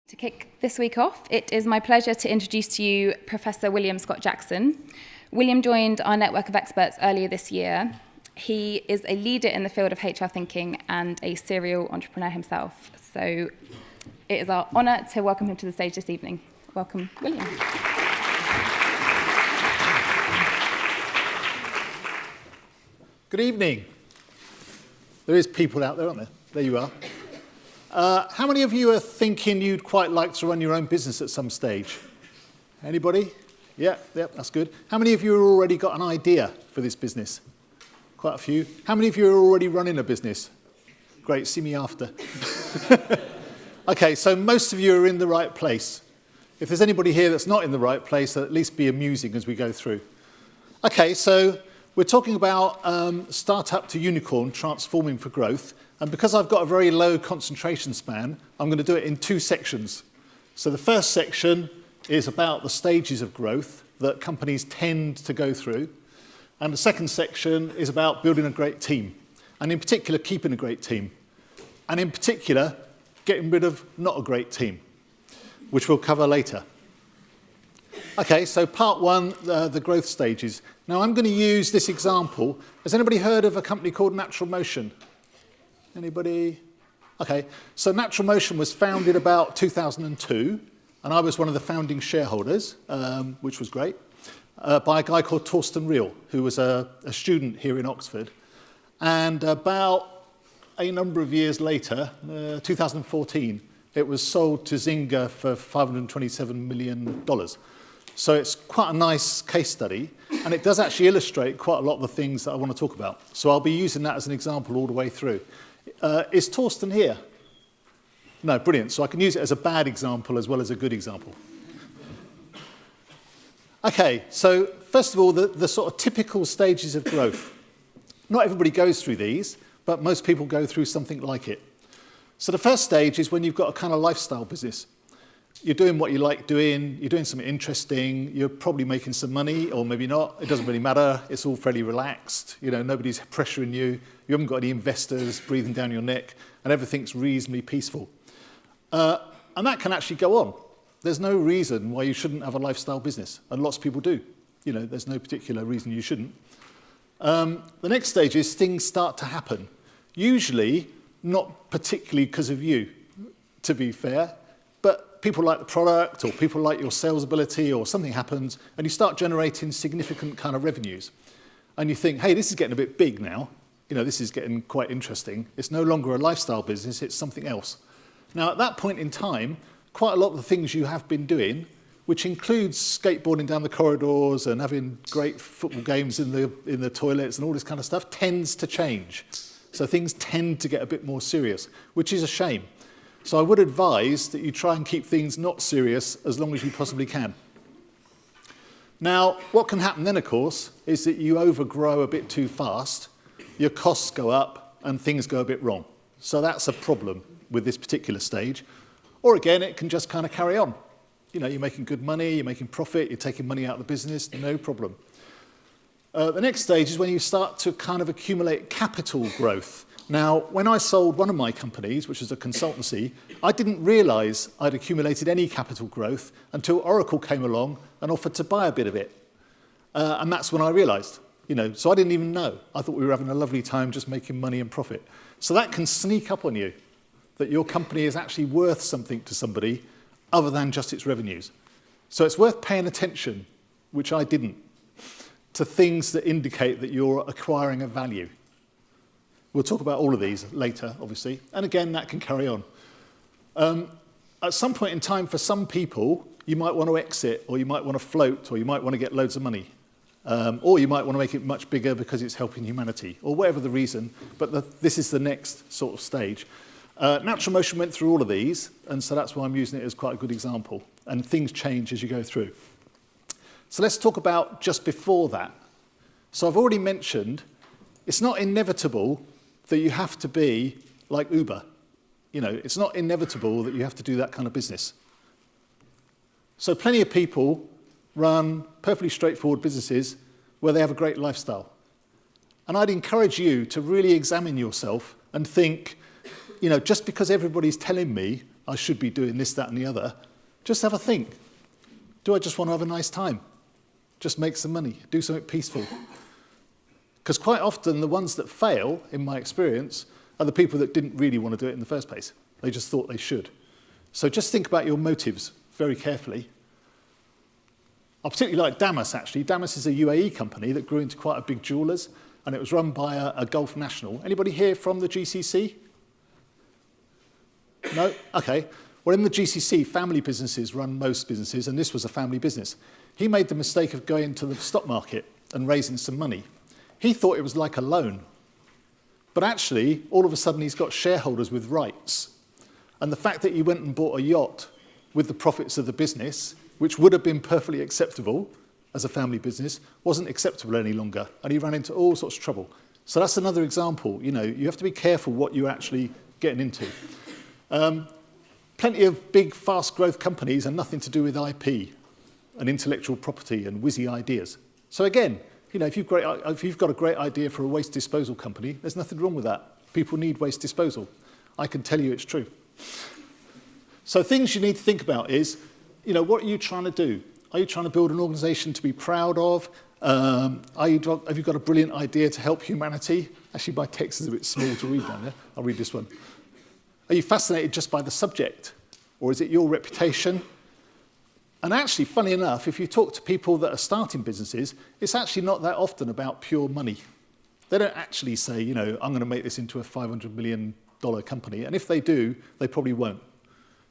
To kick this week off, it is my pleasure to introduce to you Professor William Scott Jackson. William joined our network of experts earlier this year. He is a leader in the field of HR thinking and a serial entrepreneur himself. So it is our honour to welcome him to the stage this evening. Welcome, William. Good evening. There is people out there, aren't there? There you are. How many of you are thinking you'd quite like to run your own business at some stage? Anybody? Yeah, that's good. How many of you have already got an idea for this business? Quite a few. How many of you are already running a business? Great, see me after. Okay, so most of you are in the right place. If there's anybody here that's not in the right place, at least be amusing as we go through. Okay, so we're talking about startup to unicorn transforming for growth. And because I've got a very low concentration span, I'm going to do it in two sections. So the first section is about the stages of growth that companies tend to go through. And the second section is about building a great team. And in particular, keeping a great team. And in particular, getting rid of not a great team, which we'll cover later. Okay, so part one, the growth stages. Now I'm going to use this example. Has anybody heard of a company called Natural Motion? Anybody? Okay, so Natural Motion was founded about 2002, and I was one of the founding shareholders, which was great, by a guy called Torsten Riehl, who was a student here in Oxford. And about a number of years later, 2014, it was sold to Zynga for $527 million. So it's quite a nice case study, and it does actually illustrate quite a lot of the things that I want to talk about. So I'll be using that as an example all the way through. Is Torsten here? No, brilliant. So I can use it as a bad example as well as a good example. Okay, so first of all, the sort of typical stages of growth. Not everybody goes through these, but most people go through something like it. So the first stage is when you've got a kind of lifestyle business. You're doing what you like doing, you're doing something interesting, you're probably making some money, or maybe not, it doesn't really matter, it's all fairly relaxed, you know, nobody's pressuring you, you haven't got any investors breathing down your neck, and everything's reasonably peaceful. And that can actually go on. There's no reason why you shouldn't have a lifestyle business, and lots of people do. You know, there's no particular reason you shouldn't. The next stage is things start to happen. Usually, not particularly because of you, to be fair, but people like the product, or people like your sales ability, or something happens, and you start generating significant kind of revenues. And you think, hey, this is getting a bit big now. You know, this is getting quite interesting. It's no longer a lifestyle business, it's something else. Now, at that point in time, quite a lot of the things you have been doing, which includes skateboarding down the corridors and having great football games in the toilets and all this kind of stuff, tends to change. So things tend to get a bit more serious, which is a shame. So I would advise that you try and keep things not serious as long as you possibly can. Now, what can happen then, of course, is that you overgrow a bit too fast, your costs go up, and things go a bit wrong. So that's a problem with this particular stage. Or again, it can just kind of carry on. You know, you're making good money, you're making profit, you're taking money out of the business, no problem. The next stage is when you start to kind of accumulate capital growth. Now, when I sold one of my companies, which was a consultancy, I didn't realize I'd accumulated any capital growth until Oracle came along and offered to buy a bit of it. And that's when I realized, you know, so I didn't even know. I thought we were having a lovely time just making money and profit. So that can sneak up on you, that your company is actually worth something to somebody other than just its revenues. So it's worth paying attention, which I didn't, to things that indicate that you're acquiring a value. We'll talk about all of these later, obviously. And again, that can carry on. At some point in time, for some people, you might want to exit, or you might want to float, or you might want to get loads of money. Or you might want to make it much bigger because it's helping humanity, or whatever the reason. But this is the next sort of stage. Natural Motion went through all of these, and so that's why I'm using it as quite a good example. And things change as you go through. So let's talk about just before that. So I've already mentioned, it's not inevitable that you have to be like Uber. You know, it's not inevitable that you have to do that kind of business. So plenty of people run perfectly straightforward businesses where they have a great lifestyle. And I'd encourage you to really examine yourself and think, you know, just because everybody's telling me I should be doing this, that, and the other. Just have a think. Do I just want to have a nice time? Just make some money, do something peaceful. Because quite often the ones that fail, in my experience, are the people that didn't really want to do it in the first place. They just thought they should. So just think about your motives very carefully. I particularly like Damas, actually. Damas is a UAE company that grew into quite a big jewellers, and it was run by a Gulf national. Anybody here from the GCC? No? Okay. Well, in the GCC, family businesses run most businesses, and this was a family business. He made the mistake of going to the stock market and raising some money. He thought it was like a loan. But actually, all of a sudden, he's got shareholders with rights. And the fact that he went and bought a yacht with the profits of the business, which would have been perfectly acceptable as a family business, wasn't acceptable any longer. And he ran into all sorts of trouble. So that's another example. You know, you have to be careful what you're actually getting into. Plenty of big, fast growth companies are nothing to do with IP and intellectual property and whizzy ideas. So again, you know, if you've got a great idea for a waste disposal company, there's nothing wrong with that. People need waste disposal. I can tell you it's true. So things you need to think about is, you know, what are you trying to do? Are you trying to build an organization to be proud of? Have you got a brilliant idea to help humanity? Actually, my text is a bit small to read down there. I'll read this one. Are you fascinated just by the subject? Or is it your reputation? And actually, funny enough, if you talk to people that are starting businesses, it's actually not that often about pure money. They don't actually say, you know, I'm going to make this into a $500 million company. And if they do, they probably won't.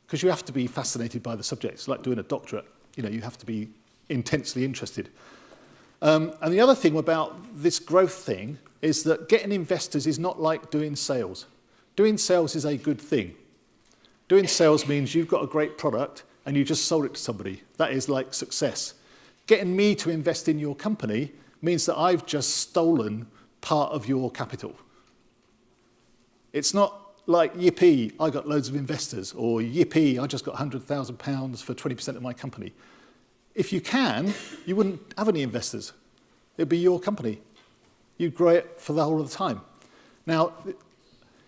Because you have to be fascinated by the subject. It's like doing a doctorate. You know, you have to be intensely interested. And the other thing about this growth thing is that getting investors is not like doing sales. Doing sales is a good thing. Doing sales means you've got a great product and you just sold it to somebody. That is like success. Getting me to invest in your company means that I've just stolen part of your capital. It's not like, yippee, I got loads of investors, or yippee, I just got £100,000 for 20% of my company. If you can, you wouldn't have any investors. It'd be your company. You'd grow it for the whole of the time. Now,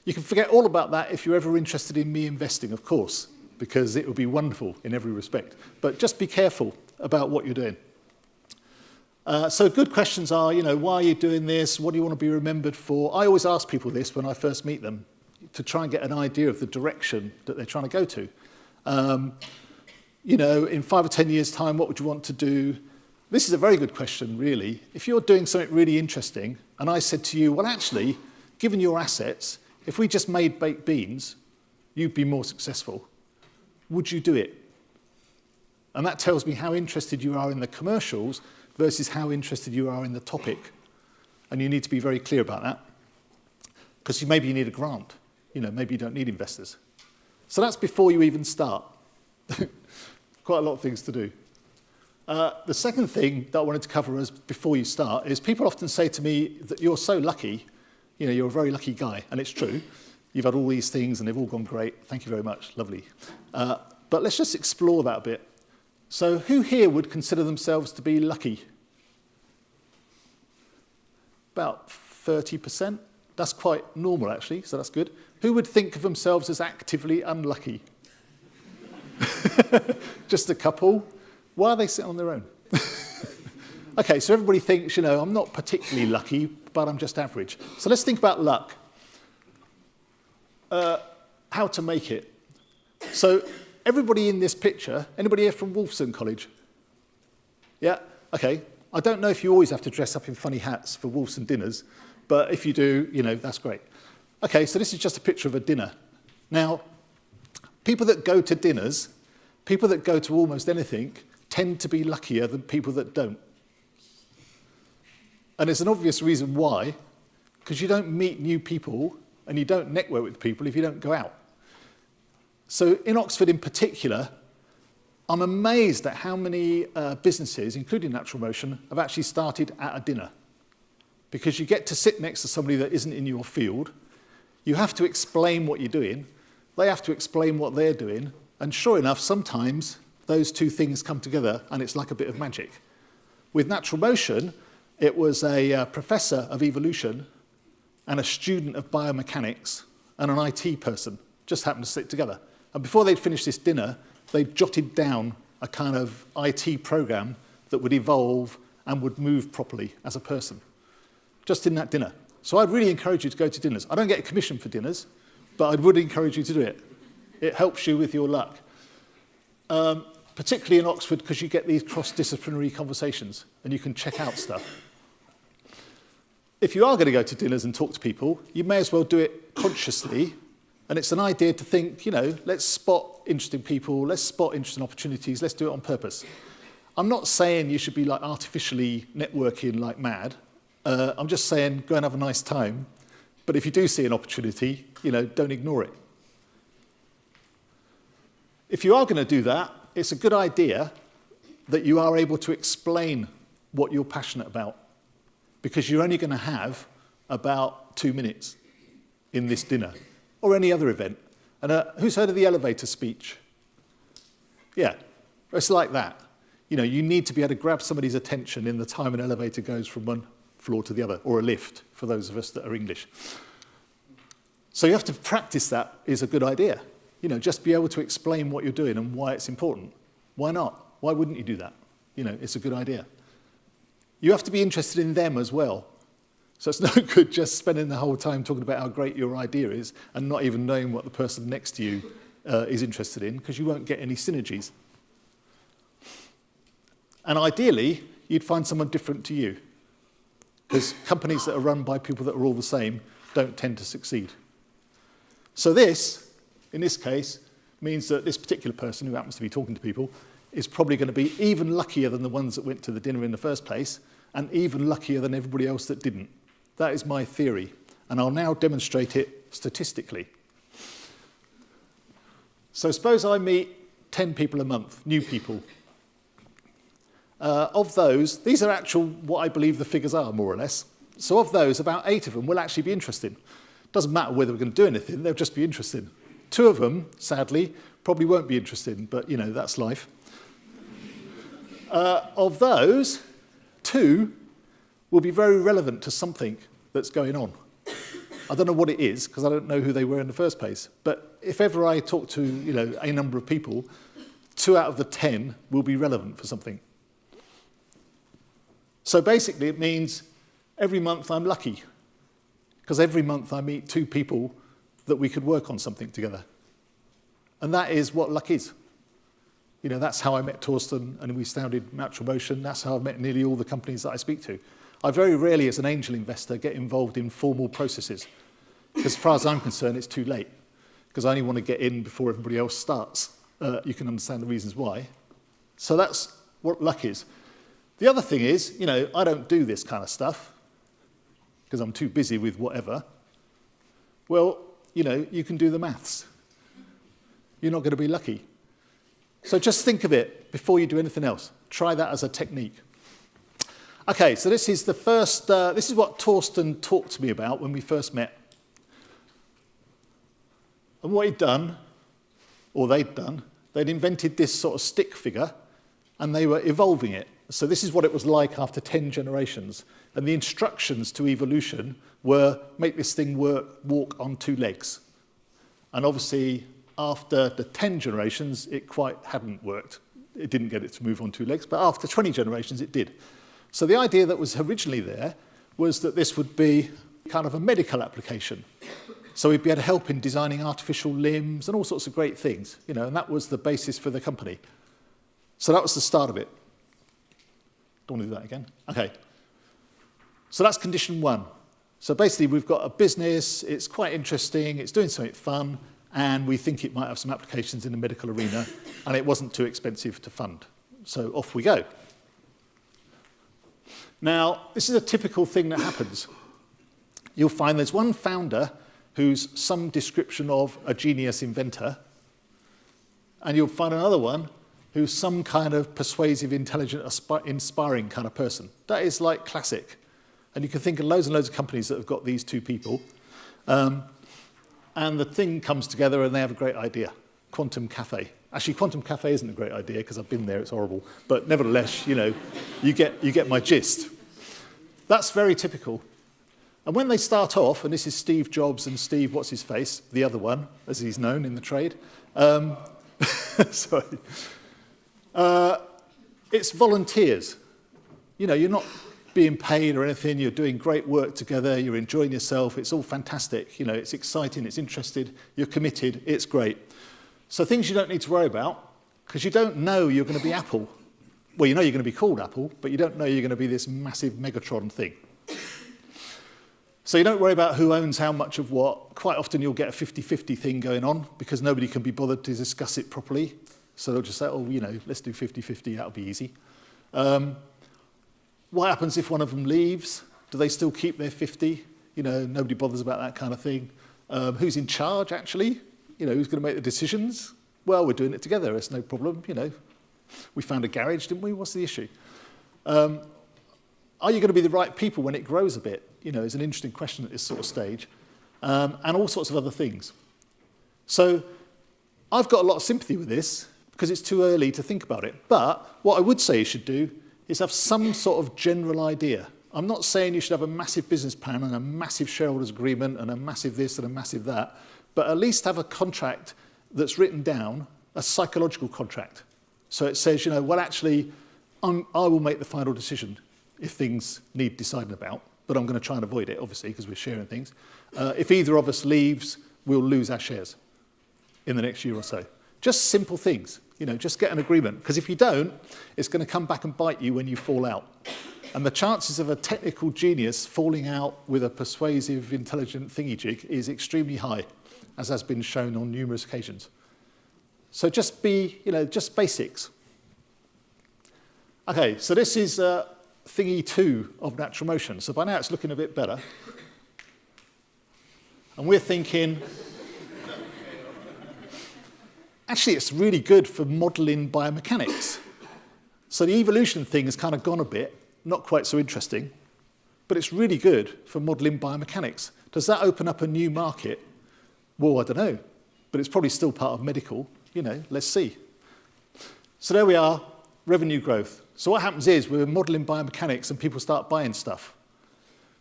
you can forget all about that if you're ever interested in me investing, of course, because it would be wonderful in every respect. But just be careful about what you're doing. So good questions are, you know, why are you doing this? What do you want to be remembered for? I always ask people this when I first meet them to try and get an idea of the direction that they're trying to go to. You know, in 5 or 10 years' time, what would you want to do? This is a very good question, really. If you're doing something really interesting, and I said to you, well, actually, given your assets, if we just made baked beans, you'd be more successful. Would you do it? And that tells me how interested you are in the commercials versus how interested you are in the topic. And you need to be very clear about that. Because maybe you need a grant. You know, maybe you don't need investors. So that's before you even start. Quite a lot of things to do. The second thing that I wanted to cover as before you start is people often say to me that you're so lucky, you know, you're a very lucky guy, and it's true. You've had all these things and they've all gone great. Thank you very much, lovely. But let's just explore that a bit. So who here would consider themselves to be lucky? About 30%. That's quite normal, actually, so that's good. Who would think of themselves as actively unlucky? Just a couple. Why are they sitting on their own? Okay, so everybody thinks, you know, I'm not particularly lucky, but I'm just average. So let's think about luck. How to make it. So everybody in this picture, anybody here from Wolfson College? Yeah, okay. I don't know if you always have to dress up in funny hats for Wolfson dinners, but if you do, you know, that's great. Okay, so this is just a picture of a dinner. Now, people that go to dinners, people that go to almost anything, tend to be luckier than people that don't. And there's an obvious reason why, because you don't meet new people and you don't network with people if you don't go out. So in Oxford in particular, I'm amazed at how many businesses, including Natural Motion, have actually started at a dinner. Because you get to sit next to somebody that isn't in your field, you have to explain what you're doing, they have to explain what they're doing, and sure enough, sometimes those two things come together and it's like a bit of magic. With Natural Motion, it was a professor of evolution and a student of biomechanics and an IT person just happened to sit together. And before they'd finished this dinner, they jotted down a kind of IT program that would evolve and would move properly as a person, just in that dinner. So I'd really encourage you to go to dinners. I don't get a commission for dinners, but I would encourage you to do it. It helps you with your luck. Particularly in Oxford, because you get these cross-disciplinary conversations and you can check out stuff. If you are going to go to dinners and talk to people, you may as well do it consciously. And it's an idea to think, let's spot interesting people, let's spot interesting opportunities, let's do it on purpose. I'm not saying you should be like artificially networking like mad. I'm just saying go and have a nice time. But if you do see an opportunity, don't ignore it. If you are going to do that, it's a good idea that you are able to explain what you're passionate about, because you're only going to have about 2 minutes in this dinner or any other event. And who's heard of the elevator speech? Yeah, it's like that. You need to be able to grab somebody's attention in the time an elevator goes from one floor to the other, or a lift, for those of us that are English. So you have to practice that is a good idea. Just be able to explain what you're doing and why it's important. Why not? Why wouldn't you do that? It's a good idea. You have to be interested in them as well. So it's no good just spending the whole time talking about how great your idea is and not even knowing what the person next to you is interested in, because you won't get any synergies. And ideally, you'd find someone different to you, because companies that are run by people that are all the same don't tend to succeed. So this, in this case, means that this particular person who happens to be talking to people is probably going to be even luckier than the ones that went to the dinner in the first place, and even luckier than everybody else that didn't. That is my theory, and I'll now demonstrate it statistically. So suppose I meet 10 people a month, new people. Of those, these are actual what I believe the figures are, more or less. So of those, about 8 of them will actually be interesting. Doesn't matter whether we're going to do anything, they'll just be interesting. 2 of them, sadly, probably won't be interesting, but that's life. Of those, 2 will be very relevant to something that's going on. I don't know what it is, because I don't know who they were in the first place. But if ever I talk to a number of people, 2 out of the 10 will be relevant for something. So basically it means every month I'm lucky, because every month I meet 2 people that we could work on something together. And that is what luck is. That's how I met Torsten and we founded Natural Motion. That's how I've met nearly all the companies that I speak to. I very rarely, as an angel investor, get involved in formal processes, because as far as I'm concerned, it's too late, because I only want to get in before everybody else starts. You can understand the reasons why. So that's what luck is. The other thing is, I don't do this kind of stuff because I'm too busy with whatever. Well, you can do the maths. You're not going to be lucky. So just think of it before you do anything else. Try that as a technique. Okay, so this is the first, this is what Torsten talked to me about when we first met. And what he'd done, or they'd done, they'd invented this sort of stick figure, and they were evolving it. So this is what it was like after 10 generations. And the instructions to evolution were, make this thing walk on 2 legs. And obviously, after the 10 generations, it quite hadn't worked. It didn't get it to move on 2 legs, but after 20 generations, it did. So the idea that was originally there was that this would be kind of a medical application. So we'd be able to help in designing artificial limbs and all sorts of great things, and that was the basis for the company. So that was the start of it. Don't want to do that again. Okay. So that's condition 1. So basically, we've got a business, it's quite interesting, it's doing something fun, and we think it might have some applications in the medical arena, and it wasn't too expensive to fund. So off we go. Now, this is a typical thing that happens. You'll find there's one founder who's some description of a genius inventor, and you'll find another one who's some kind of persuasive, intelligent, inspiring kind of person. That is like classic. And you can think of loads and loads of companies that have got these 2 people. And the thing comes together and they have a great idea. Quantum Cafe. Actually, Quantum Cafe isn't a great idea because I've been there, it's horrible. But nevertheless, you get my gist. That's very typical. And when they start off, and this is Steve Jobs and Steve, what's-his-face, the other one, as he's known in the trade, Sorry. It's volunteers. You know, you're not being paid or anything. You're doing great work together. You're enjoying yourself. It's all fantastic. You know, it's exciting. It's interested. You're committed. It's great. So things you don't need to worry about, because you don't know you're going to be Apple. Well, you know you're going to be called Apple, but you don't know you're going to be this massive Megatron thing. So you don't worry about who owns how much of what. Quite often you'll get a 50-50 thing going on because nobody can be bothered to discuss it properly. So they'll just say, oh, you know, let's do 50-50, that'll be easy. What happens if one of them leaves? Do they still keep their 50? You know, nobody bothers about that kind of thing. Who's in charge, actually? You know, who's going to make the decisions? Well, we're doing it together, it's no problem, you know. We found a garage, didn't we? What's the issue? Are you going to be the right people when it grows a bit? You know, it's an interesting question at this sort of stage. And all sorts of other things. So I've got a lot of sympathy with this because it's too early to think about it. But what I would say you should do is have some sort of general idea. I'm not saying you should have a massive business plan and a massive shareholders agreement and a massive this and a massive that, but at least have a contract that's written down, a psychological contract. So it says, you know, well, actually, I will make the final decision if things need deciding about, but I'm going to try and avoid it, obviously, because we're sharing things. If either of us leaves, we'll lose our shares in the next year or so. Just simple things, you know, just get an agreement. Because if you don't, it's going to come back and bite you when you fall out. And the chances of a technical genius falling out with a persuasive, intelligent thingy-jig is extremely high, as has been shown on numerous occasions. So just be, you know, just basics. Okay, so this is thingy 2 of natural motion. So by now it's looking a bit better. And we're thinking, actually it's really good for modeling biomechanics. So the evolution thing has kind of gone a bit, not quite so interesting, but it's really good for modeling biomechanics. Does that open up a new market? Well, I don't know, but it's probably still part of medical. You know, let's see. So there we are, revenue growth. So what happens is we're modeling biomechanics and people start buying stuff.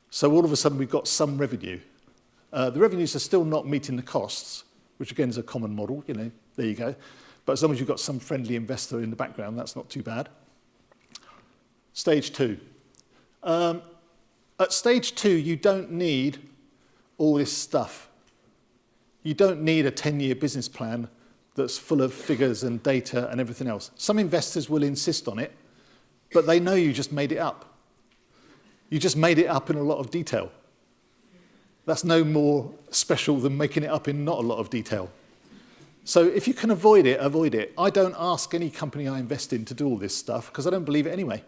So all of a sudden we've got some revenue. The revenues are still not meeting the costs, which again is a common model, you know, there you go. But as long as you've got some friendly investor in the background, that's not too bad. Stage 2. At stage 2, you don't need all this stuff. You don't need a 10-year business plan that's full of figures and data and everything else. Some investors will insist on it, but they know you just made it up. You just made it up in a lot of detail. That's no more special than making it up in not a lot of detail. So if you can avoid it, avoid it. I don't ask any company I invest in to do all this stuff because I don't believe it anyway.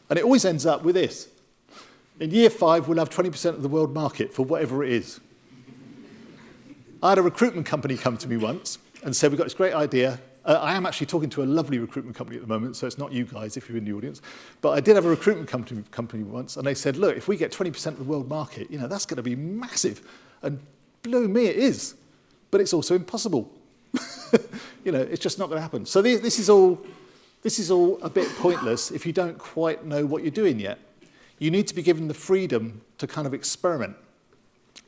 And it always ends up with this. In year 5, we'll have 20% of the world market for whatever it is. I had a recruitment company come to me once and said, we've got this great idea. I am actually talking to a lovely recruitment company at the moment, so it's not you guys if you're in the audience. But I did have a recruitment company once, and they said, look, if we get 20% of the world market, you know, that's going to be massive. And blow me, it is. But it's also impossible. You know, it's just not going to happen. So this is all a bit pointless if you don't quite know what you're doing yet. You need to be given the freedom to kind of experiment,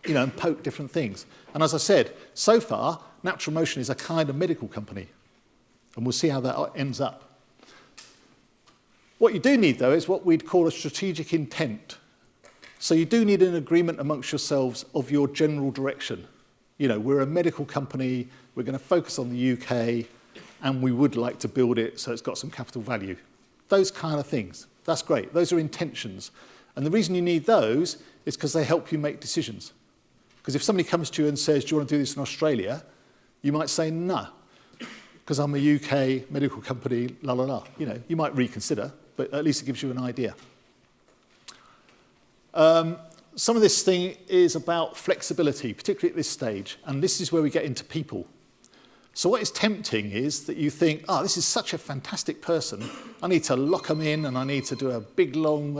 you know, and poke different things. And as I said, so far, Natural Motion is a kind of medical company. And we'll see how that ends up. What you do need, though, is what we'd call a strategic intent. So you do need an agreement amongst yourselves of your general direction. You know, we're a medical company, we're going to focus on the UK, and we would like to build it so it's got some capital value. Those kind of things. That's great. Those are intentions. And the reason you need those is because they help you make decisions. Because if somebody comes to you and says, do you want to do this in Australia? You might say, no, because I'm a UK medical company, la, la, la. You know, you might reconsider, but at least it gives you an idea. Some of this thing is about flexibility, particularly at this stage, and this is where we get into people. So what is tempting is that you think, oh, this is such a fantastic person, I need to lock them in and I need to do a big, long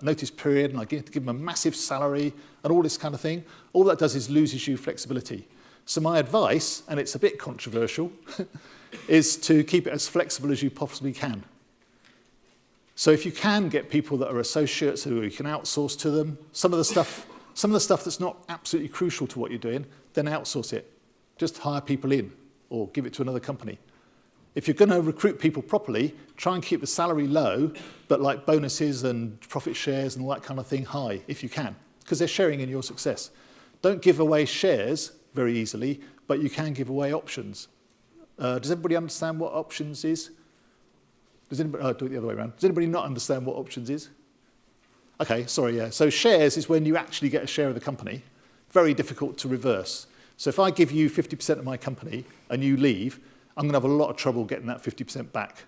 notice period and I need to give them a massive salary and all this kind of thing. All that does is loses you flexibility. So my advice, and it's a bit controversial, is to keep it as flexible as you possibly can. So if you can get people that are associates who you can outsource to them, some of the stuff that's not absolutely crucial to what you're doing, then outsource it. Just hire people in. or give it to another company. If you're going to recruit people properly, try and keep the salary low, but like bonuses and profit shares and all that kind of thing high, if you can, because they're sharing in your success. Don't give away shares very easily, but you can give away options. Does everybody understand what options is? Does anybody, do it the other way around. Does anybody not understand what options is? Okay, sorry, yeah. So shares is when you actually get a share of the company. Very difficult to reverse. So if I give you 50% of my company and you leave, I'm going to have a lot of trouble getting that 50% back.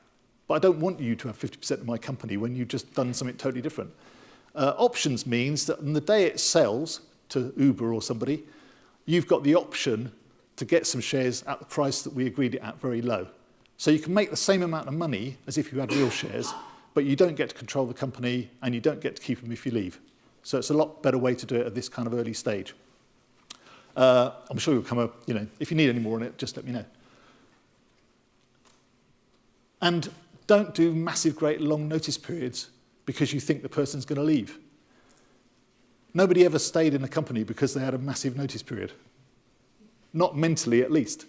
But I don't want you to have 50% of my company when you've just done something totally different. Options means that on the day it sells to Uber or somebody, you've got the option to get some shares at the price that we agreed it at very low. So you can make the same amount of money as if you had real shares, but you don't get to control the company and you don't get to keep them if you leave. So it's a lot better way to do it at this kind of early stage. I'm sure you'll come up, if you need any more on it, just let me know. And don't do massive, great, long notice periods because you think the person's going to leave. Nobody ever stayed in a company because they had a massive notice period. Not mentally, at least.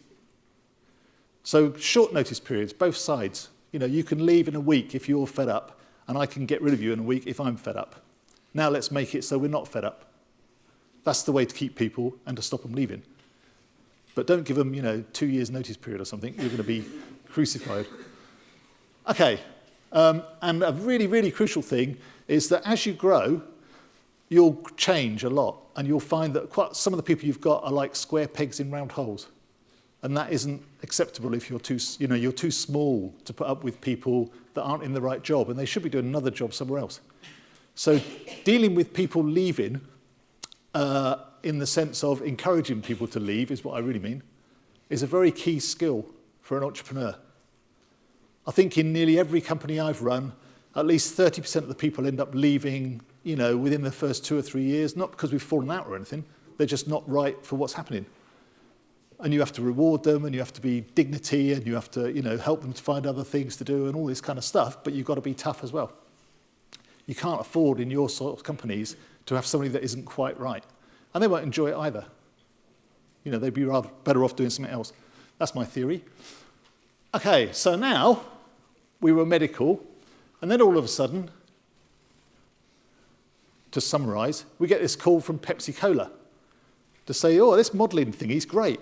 So short notice periods, both sides. You can leave in a week if you're fed up, and I can get rid of you in a week if I'm fed up. Now let's make it so we're not fed up. That's the way to keep people and to stop them leaving. But don't give them, 2 years notice period or something. You're going to be crucified. Okay, and a really, really crucial thing is that as you grow, you'll change a lot, and you'll find that quite some of the people you've got are like square pegs in round holes, and that isn't acceptable if you're too small to put up with people that aren't in the right job, and they should be doing another job somewhere else. So dealing with people leaving, in the sense of encouraging people to leave, is what I really mean, is a very key skill for an entrepreneur. I think in nearly every company I've run, at least 30% of the people end up leaving, within the first 2 or 3 years, not because we've fallen out or anything, they're just not right for what's happening. And you have to reward them, and you have to be dignity, and you have to, help them to find other things to do and all this kind of stuff, but you've got to be tough as well. You can't afford in your sort of companies to have somebody that isn't quite right. And they won't enjoy it either. They'd be rather better off doing something else. That's my theory. Okay, so now we were medical, and then all of a sudden, to summarise, we get this call from Pepsi-Cola to say, oh, this modelling thing is great.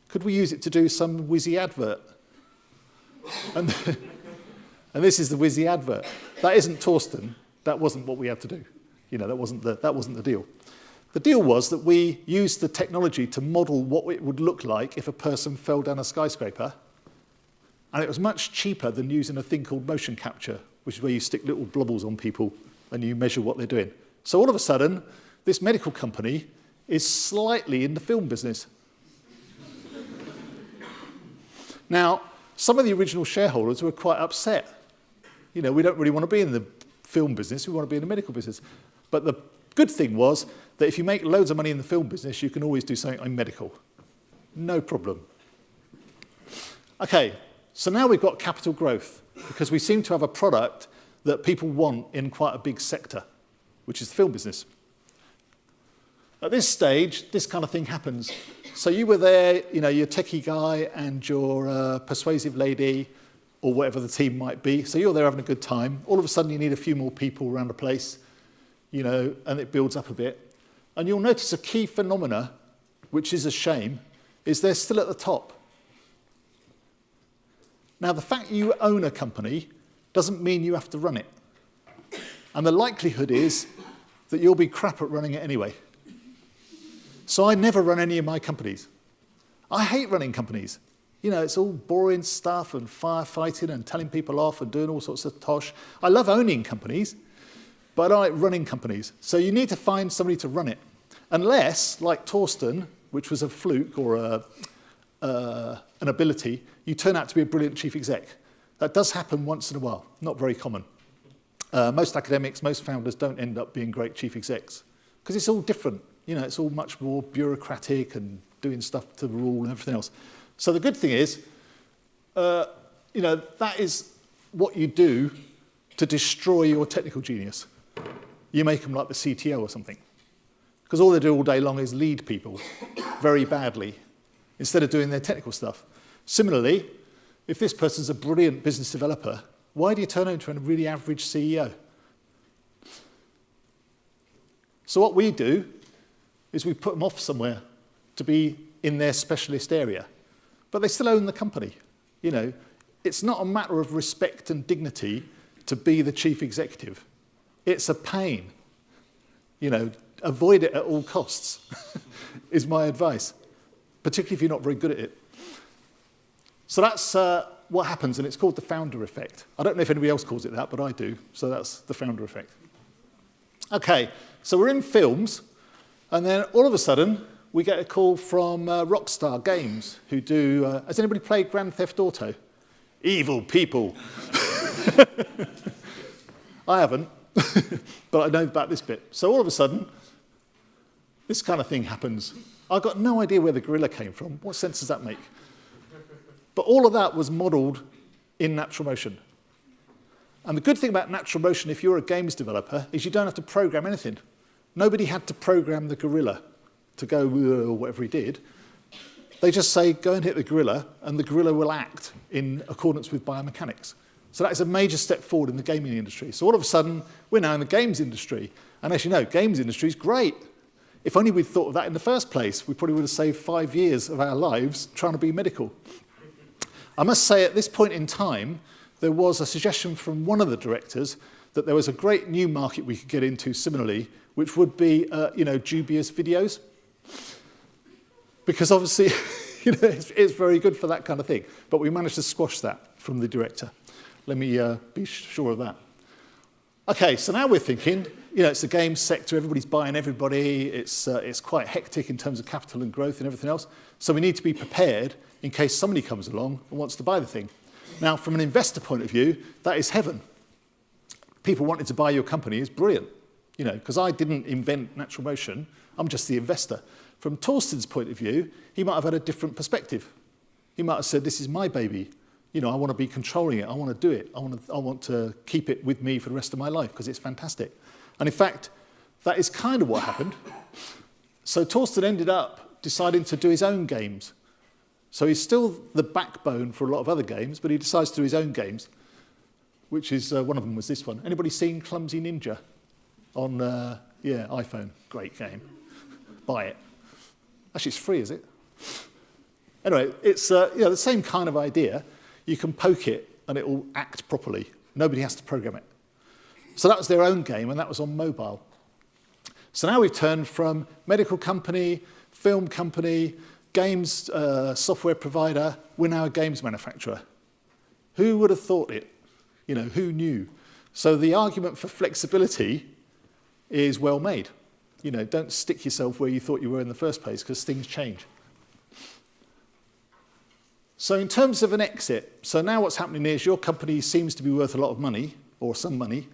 Could we use it to do some whizzy advert? And this is the whizzy advert. That isn't Torsten. That wasn't what we had to do. That wasn't the deal. The deal was that we used the technology to model what it would look like if a person fell down a skyscraper, and it was much cheaper than using a thing called motion capture, which is where you stick little blobbles on people and you measure what they're doing. So all of a sudden, this medical company is slightly in the film business. Now, some of the original shareholders were quite upset. We don't really want to be in the film business, we want to be in the medical business. But the good thing was that if you make loads of money in the film business, you can always do something in medical. No problem. Okay, so now we've got capital growth, because we seem to have a product that people want in quite a big sector, which is the film business. At this stage, this kind of thing happens. So you were there, you're a techie guy and you're a persuasive lady, or whatever the team might be. So you're there having a good time. All of a sudden, you need a few more people around the place, and it builds up a bit. And you'll notice a key phenomena, which is a shame, is they're still at the top. Now, the fact you own a company doesn't mean you have to run it. And the likelihood is that you'll be crap at running it anyway. So I never run any of my companies. I hate running companies. It's all boring stuff and firefighting and telling people off and doing all sorts of tosh. I love owning companies, but I don't like running companies. So you need to find somebody to run it. Unless, like Torsten, which was a fluke or an ability, you turn out to be a brilliant chief exec. That does happen once in a while, not very common. Most academics, most founders don't end up being great chief execs because it's all different. It's all much more bureaucratic and doing stuff to the rule and everything else. So the good thing is, that is what you do to destroy your technical genius. You make them like the CTO or something. Because all they do all day long is lead people very badly instead of doing their technical stuff. Similarly, if this person's a brilliant business developer, why do you turn into a really average CEO? So what we do is we put them off somewhere to be in their specialist area. But they still own the company. You know, it's not a matter of respect and dignity to be the chief executive. It's a pain. You know, avoid it at all costs, is my advice, particularly if you're not very good at it. So that's what happens, and it's called the founder effect. I don't know if anybody else calls it that, but I do, so that's the founder effect. Okay, so we're in films, and then all of a sudden, we get a call from Rockstar Games, who do... has anybody played Grand Theft Auto? Evil people. I haven't, but I know about this bit. So all of a sudden, this kind of thing happens. I've got no idea where the gorilla came from. What sense does that make? But all of that was modelled in natural motion. And the good thing about natural motion, if you're a games developer, is you don't have to program anything. Nobody had to program the gorilla to go or whatever he did. They just say, go and hit the gorilla, and the gorilla will act in accordance with biomechanics. So that is a major step forward in the gaming industry. So all of a sudden, we're now in the games industry. And as you know, games industry is great. If only we'd thought of that in the first place, we probably would have saved 5 years of our lives trying to be medical. I must say, at this point in time, there was a suggestion from one of the directors that there was a great new market we could get into similarly, which would be, dubious videos. Because obviously, it's very good for that kind of thing. But we managed to squash that from the director. Let me be sure of that. Okay, so now we're thinking, it's the games sector, everybody's buying everybody, it's quite hectic in terms of capital and growth and everything else. So we need to be prepared in case somebody comes along and wants to buy the thing. Now, from an investor point of view, that is heaven. People wanting to buy your company is brilliant, because I didn't invent natural motion, I'm just the investor. From Torsten's point of view, he might have had a different perspective. He might have said, this is my baby. I want to be controlling it. I want to do it. I want to keep it with me for the rest of my life because it's fantastic. And in fact, that is kind of what happened. So Torsten ended up deciding to do his own games. So he's still the backbone for a lot of other games, but he decides to do his own games, which is, one of them was this one. Anybody seen Clumsy Ninja on, iPhone? Great game. Buy it. Actually, it's free, is it? Anyway, it's the same kind of idea. You can poke it and it will act properly. Nobody has to program it. So that was their own game, and that was on mobile. So now we've turned from medical company, film company, games software provider, we're now a games manufacturer. Who would have thought it? Who knew? So the argument for flexibility is well made. Don't stick yourself where you thought you were in the first place, because things change. So in terms of an exit, so now what's happening is your company seems to be worth a lot of money, or some money.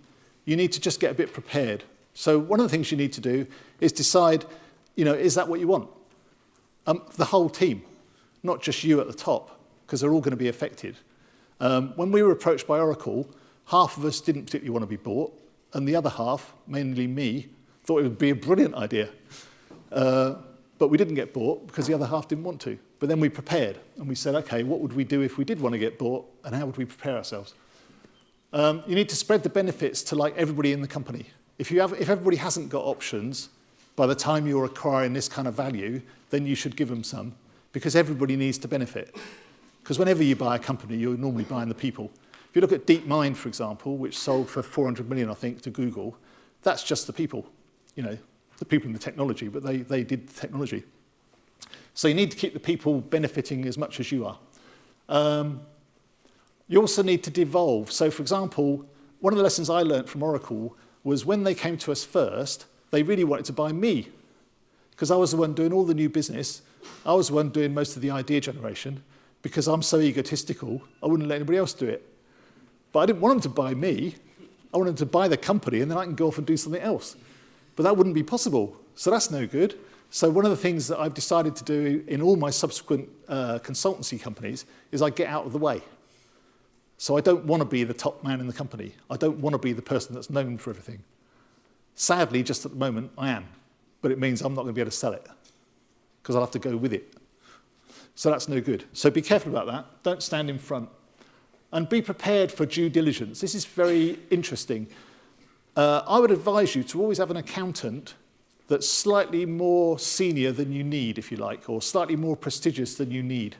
You need to just get a bit prepared. So one of the things you need to do is decide, is that what you want? The whole team, not just you at the top, because they're all going to be affected. When we were approached by Oracle, half of us didn't particularly want to be bought, and the other half, mainly me, thought it would be a brilliant idea. But we didn't get bought because the other half didn't want to. But then we prepared, and we said, okay, what would we do if we did want to get bought, and how would we prepare ourselves? You need to spread the benefits to everybody in the company. If everybody hasn't got options, by the time you're acquiring this kind of value, then you should give them some, because everybody needs to benefit. Because whenever you buy a company, you're normally buying the people. If you look at DeepMind, for example, which sold for 400 million, I think, to Google, that's just the people, the people in the technology, but they did the technology. So you need to keep the people benefiting as much as you are. You also need to devolve. So, for example, one of the lessons I learned from Oracle was when they came to us first, they really wanted to buy me, because I was the one doing all the new business. I was the one doing most of the idea generation, because I'm so egotistical, I wouldn't let anybody else do it. But I didn't want them to buy me. I wanted them to buy the company, and then I can go off and do something else. But that wouldn't be possible, so that's no good. So one of the things that I've decided to do in all my subsequent consultancy companies is I get out of the way. So I don't want to be the top man in the company. I don't want to be the person that's known for everything. Sadly, just at the moment, I am. But it means I'm not going to be able to sell it, because I'll have to go with it. So that's no good. So be careful about that. Don't stand in front. And be prepared for due diligence. This is very interesting. I would advise you to always have an accountant that's slightly more senior than you need, if you like, or slightly more prestigious than you need.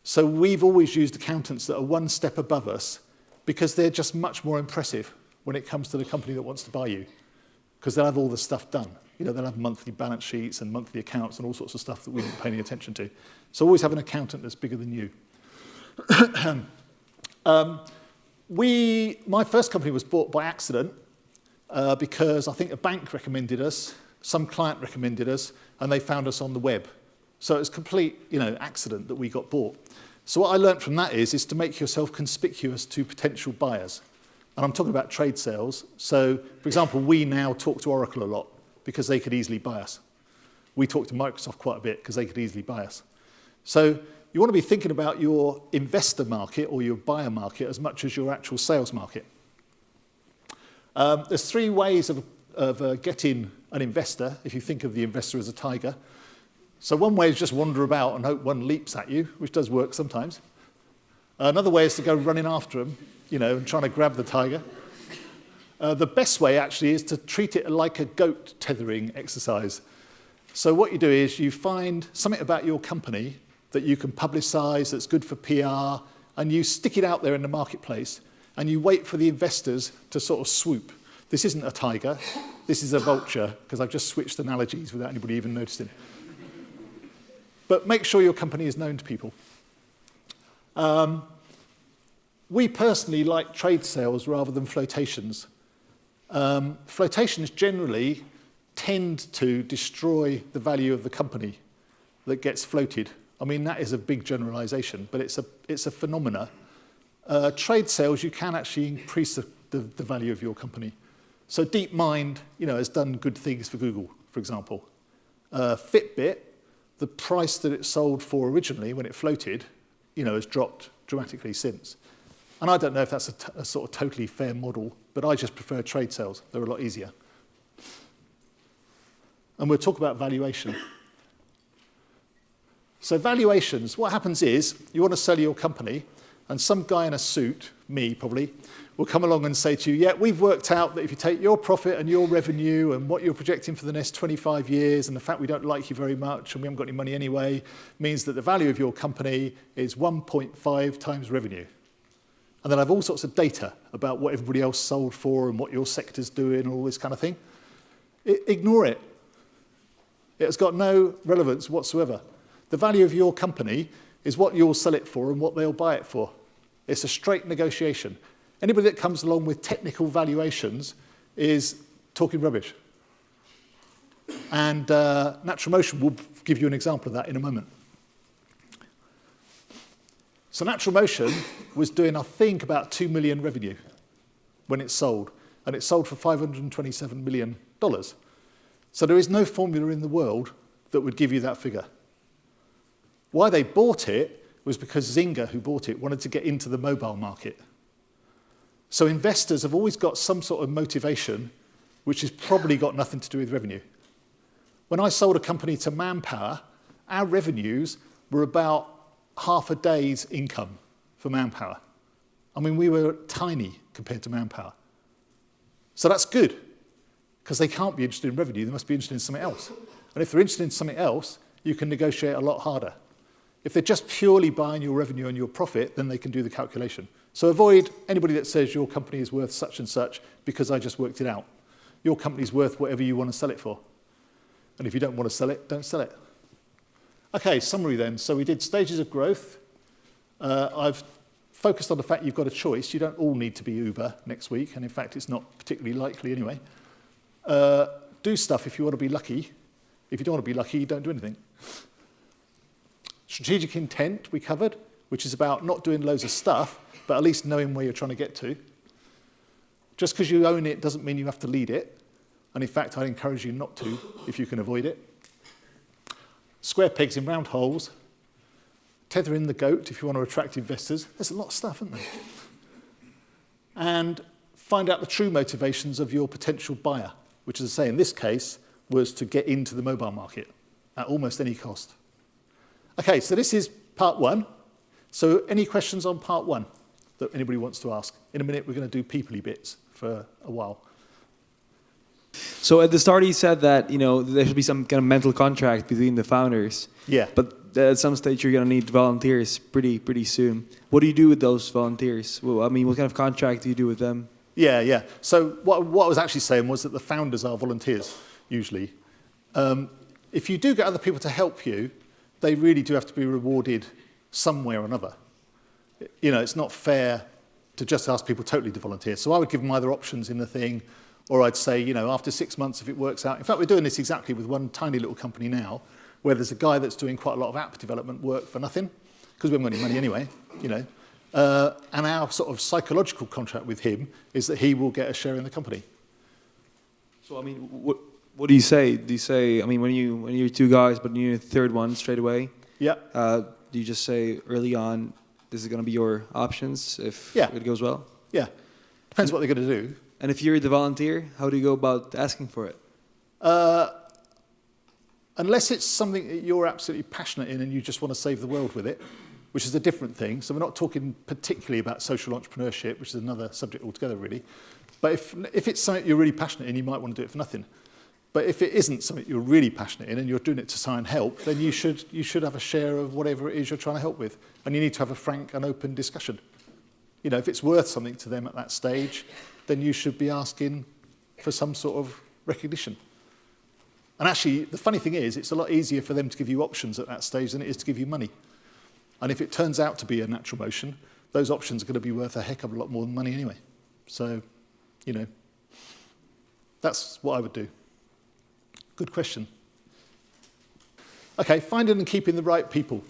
So we've always used accountants that are one step above us because they're just much more impressive when it comes to the company that wants to buy you, because they'll have all the stuff done. You know, they'll have monthly balance sheets and monthly accounts and all sorts of stuff that we didn't pay any attention to. So always have an accountant that's bigger than you. My first company was bought by accident because I think a bank recommended us, some client recommended us, and they found us on the web. So it was complete, accident that we got bought. So what I learned from that is to make yourself conspicuous to potential buyers. And I'm talking about trade sales. So, for example, we now talk to Oracle a lot because they could easily buy us. We talk to Microsoft quite a bit because they could easily buy us. So you want to be thinking about your investor market or your buyer market as much as your actual sales market. There's three ways of getting an investor, if you think of the investor as a tiger. So one way is just wander about and hope one leaps at you, which does work sometimes. Another way is to go running after them, and trying to grab the tiger. The best way, actually, is to treat it like a goat tethering exercise. So what you do is you find something about your company that you can publicize, that's good for PR, and you stick it out there in the marketplace, and you wait for the investors to sort of swoop. This isn't a tiger, this is a vulture, because I've just switched analogies without anybody even noticing. But make sure your company is known to people. We personally like trade sales rather than flotations. Flotations generally tend to destroy the value of the company that gets floated. I mean, that is a big generalization, but it's a phenomena. Trade sales, you can actually increase the value of your company. So DeepMind, has done good things for Google, for example. Fitbit, the price that it sold for originally when it floated, has dropped dramatically since. And I don't know if that's a sort of totally fair model, but I just prefer trade sales. They're a lot easier. And we'll talk about valuation. So valuations, what happens is you want to sell your company, and some guy in a suit, me probably, will come along and say to you, yeah, we've worked out that if you take your profit and your revenue and what you're projecting for the next 25 years and the fact we don't like you very much and we haven't got any money anyway, means that the value of your company is 1.5 times revenue. And then I have all sorts of data about what everybody else sold for and what your sector's doing and all this kind of thing. Ignore it. It has got no relevance whatsoever. The value of your company is what you'll sell it for and what they'll buy it for. It's a straight negotiation. Anybody that comes along with technical valuations is talking rubbish. And Natural Motion will give you an example of that in a moment. So Natural Motion was doing, I think, about 2 million revenue when it sold. And it sold for $527 million. So there is no formula in the world that would give you that figure. Why they bought it was because Zynga, who bought it, wanted to get into the mobile market. So investors have always got some sort of motivation, which has probably got nothing to do with revenue. When I sold a company to Manpower, our revenues were about half a day's income for Manpower. I mean, we were tiny compared to Manpower. So that's good, because they can't be interested in revenue. They must be interested in something else. And if they're interested in something else, you can negotiate a lot harder. If they're just purely buying your revenue and your profit, then they can do the calculation. So avoid anybody that says your company is worth such and such because I just worked it out. Your company's worth whatever you want to sell it for. And if you don't want to sell it, don't sell it. Okay, summary then. So we did stages of growth. I've focused on the fact you've got a choice. You don't all need to be Uber next week, and in fact, it's not particularly likely anyway. Do stuff if you want to be lucky. If you don't want to be lucky, don't do anything. Strategic intent we covered, which is about not doing loads of stuff, but at least knowing where you're trying to get to. Just because you own it doesn't mean you have to lead it. And in fact, I'd encourage you not to, if you can avoid it. Square pegs in round holes. Tether in the goat if you want to attract investors. There's a lot of stuff, isn't there? And find out the true motivations of your potential buyer, which, as I say, in this case, was to get into the mobile market at almost any cost. Okay, so this is part one. So any questions on part one that anybody wants to ask? In a minute, we're going to do people-y bits for a while. So at the start, he said that there should be some kind of mental contract between the founders. Yeah. But at some stage, you're going to need volunteers pretty soon. What do you do with those volunteers? Well, I mean, what kind of contract do you do with them? Yeah. So what I was actually saying was that the founders are volunteers, usually. If you do get other people to help you, they really do have to be rewarded some way or another. It's not fair to just ask people totally to volunteer. So I would give them either options in the thing, or I'd say, after 6 months, if it works out. In fact, we're doing this exactly with one tiny little company now, where there's a guy that's doing quite a lot of app development work for nothing, because we haven't got any money anyway, And our sort of psychological contract with him is that he will get a share in the company. So, I mean, what do you say? Do you say, I mean, when you're two guys, but you're the third one straight away? Yeah. Do you just say early on, this is going to be your options if it goes well? Yeah. Depends what they're going to do. And if you're the volunteer, how do you go about asking for it? Unless it's something that you're absolutely passionate in and you just want to save the world with it, which is a different thing. So we're not talking particularly about social entrepreneurship, which is another subject altogether, really. But if it's something you're really passionate in, you might want to do it for nothing. But if it isn't something you're really passionate in and you're doing it to try and help, then you should have a share of whatever it is you're trying to help with. And you need to have a frank and open discussion. If it's worth something to them at that stage, then you should be asking for some sort of recognition. And actually, the funny thing is, it's a lot easier for them to give you options at that stage than it is to give you money. And if it turns out to be a natural motion, those options are going to be worth a heck of a lot more than money anyway. So, that's what I would do. Good question. Okay, finding and keeping the right people.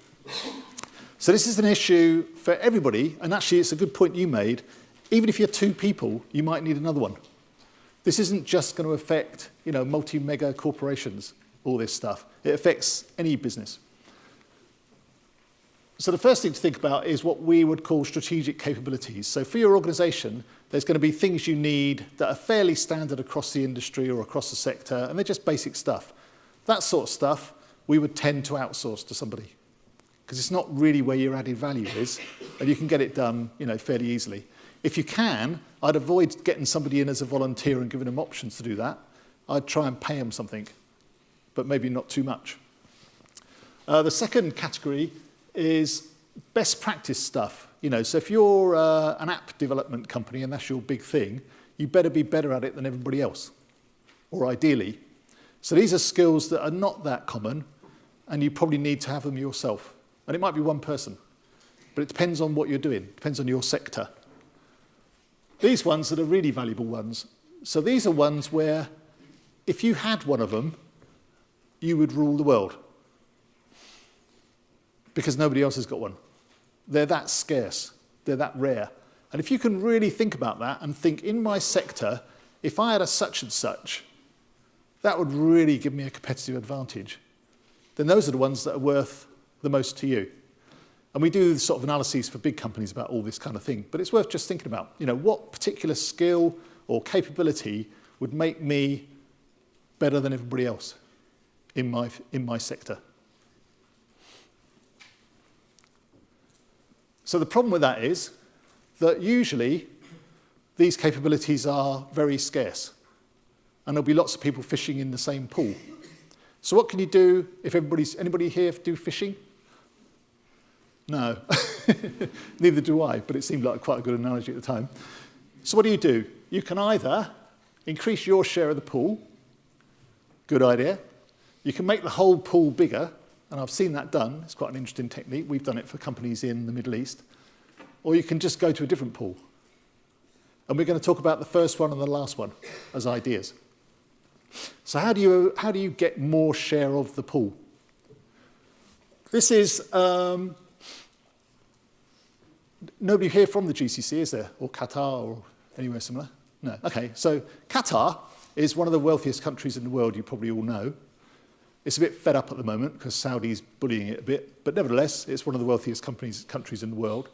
So this is an issue for everybody, and actually it's a good point you made. Even if you're two people, you might need another one. This isn't just going to affect, multi-mega corporations, all this stuff. It affects any business. So the first thing to think about is what we would call strategic capabilities. So for your organization, there's going to be things you need that are fairly standard across the industry or across the sector, and they're just basic stuff. That sort of stuff we would tend to outsource to somebody, because it's not really where your added value is, and you can get it done, fairly easily. If you can, I'd avoid getting somebody in as a volunteer and giving them options to do that. I'd try and pay them something, but maybe not too much. The second category is best practice stuff. So if you're an app development company and that's your big thing, you better be better at it than everybody else, or ideally. So these are skills that are not that common, and you probably need to have them yourself. And it might be one person, but it depends on what you're doing. It depends on your sector. These ones are the really valuable ones. So these are ones where if you had one of them, you would rule the world, because nobody else has got one. They're that scarce. They're that rare. And if you can really think about that and think, in my sector, if I had a such and such, that would really give me a competitive advantage. Then those are the ones that are worth the most to you. And we do sort of analyses for big companies about all this kind of thing. But it's worth just thinking about, what particular skill or capability would make me better than everybody else in my sector. So the problem with that is that usually these capabilities are very scarce, and there'll be lots of people fishing in the same pool. So what can you do if anybody here do fishing? No, neither do I, but it seemed like quite a good analogy at the time. So what do? You can either increase your share of the pool, good idea. You can make the whole pool bigger, and I've seen that done. It's quite an interesting technique. We've done it for companies in the Middle East. Or you can just go to a different pool. And we're going to talk about the first one and the last one as ideas. So how do you get more share of the pool? This is nobody here from the GCC, is there? Or Qatar or anywhere similar? No. Okay, so Qatar is one of the wealthiest countries in the world, you probably all know. It's a bit fed up at the moment because Saudi's bullying it a bit, but nevertheless, it's one of the wealthiest countries in the world.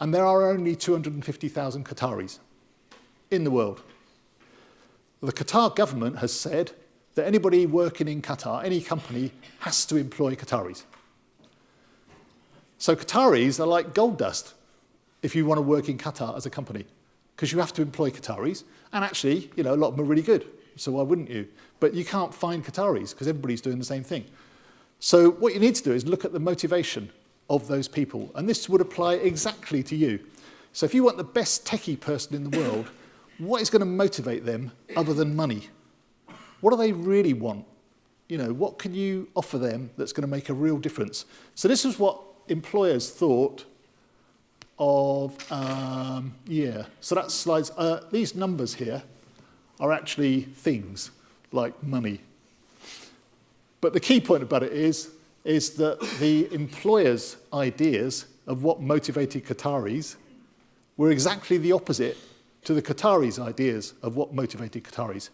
And there are only 250,000 Qataris in the world. The Qatar government has said that anybody working in Qatar, any company, has to employ Qataris. So Qataris are like gold dust if you want to work in Qatar as a company, because you have to employ Qataris, and actually, a lot of them are really good, so why wouldn't you? But you can't find Qataris because everybody's doing the same thing. So what you need to do is look at the motivation of those people, and this would apply exactly to you. So if you want the best techie person in the world, what is going to motivate them other than money? What do they really want? What can you offer them that's going to make a real difference? So this is what employers thought of, So that slides, these numbers here are actually things like money. But the key point about it is that the employers' ideas of what motivated Qataris were exactly the opposite to the Qataris' ideas of what motivated Qataris.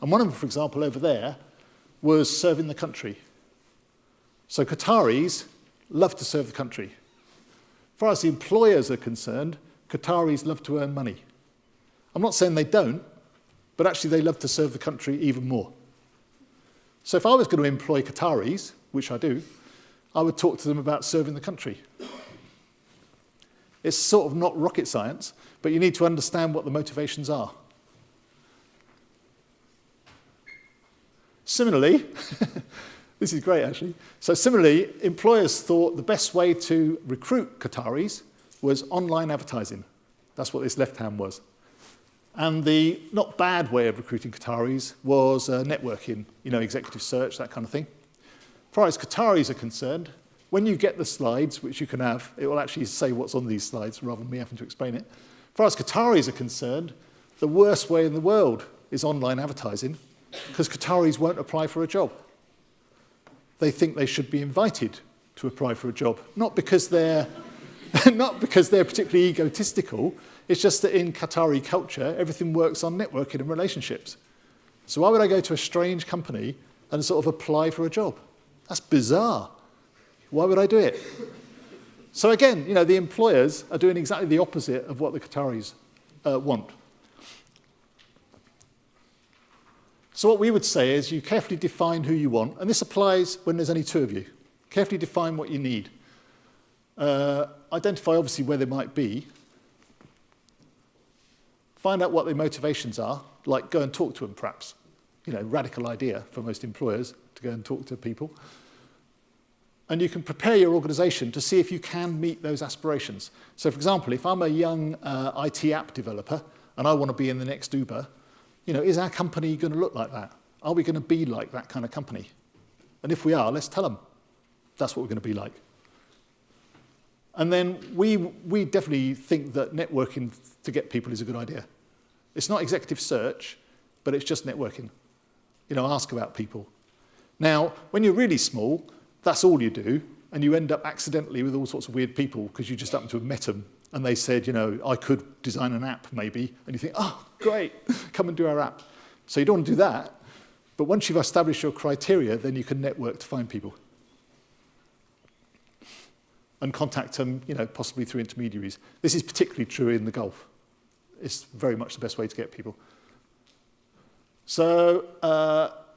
And one of them, for example, over there, was serving the country. So Qataris love to serve the country. As far as the employers are concerned, Qataris love to earn money. I'm not saying they don't, but actually they love to serve the country even more. So if I was going to employ Qataris, which I do, I would talk to them about serving the country. It's sort of not rocket science, but you need to understand what the motivations are. Similarly, this is great actually. So similarly, employers thought the best way to recruit Qataris was online advertising. That's what this left hand was. And the not bad way of recruiting Qataris was networking, executive search, that kind of thing. As far as Qataris are concerned, when you get the slides, which you can have, it will actually say what's on these slides rather than me having to explain it. As far as Qataris are concerned, the worst way in the world is online advertising, because Qataris won't apply for a job. They think they should be invited to apply for a job, not because they're particularly egotistical. It's just that in Qatari culture, everything works on networking and relationships. So why would I go to a strange company and sort of apply for a job? That's bizarre. Why would I do it? So again, the employers are doing exactly the opposite of what the Qataris want. So what we would say is you carefully define who you want, and this applies when there's only two of you. Carefully define what you need. Identify obviously where they might be. Find out what their motivations are, like go and talk to them perhaps. Radical idea for most employers to go and talk to people. And you can prepare your organisation to see if you can meet those aspirations. So for example, if I'm a young IT app developer and I want to be in the next Uber, is our company going to look like that? Are we going to be like that kind of company? And if we are, let's tell them that's what we're going to be like. And then we definitely think that networking to get people is a good idea. It's not executive search, but it's just networking. Ask about people. Now, when you're really small, that's all you do, and you end up accidentally with all sorts of weird people because you just happen to have met them, and they said, I could design an app maybe, and you think, oh, great, come and do our app. So you don't want to do that, but once you've established your criteria, then you can network to find people. And contact them, possibly through intermediaries. This is particularly true in the Gulf. It's very much the best way to get people. So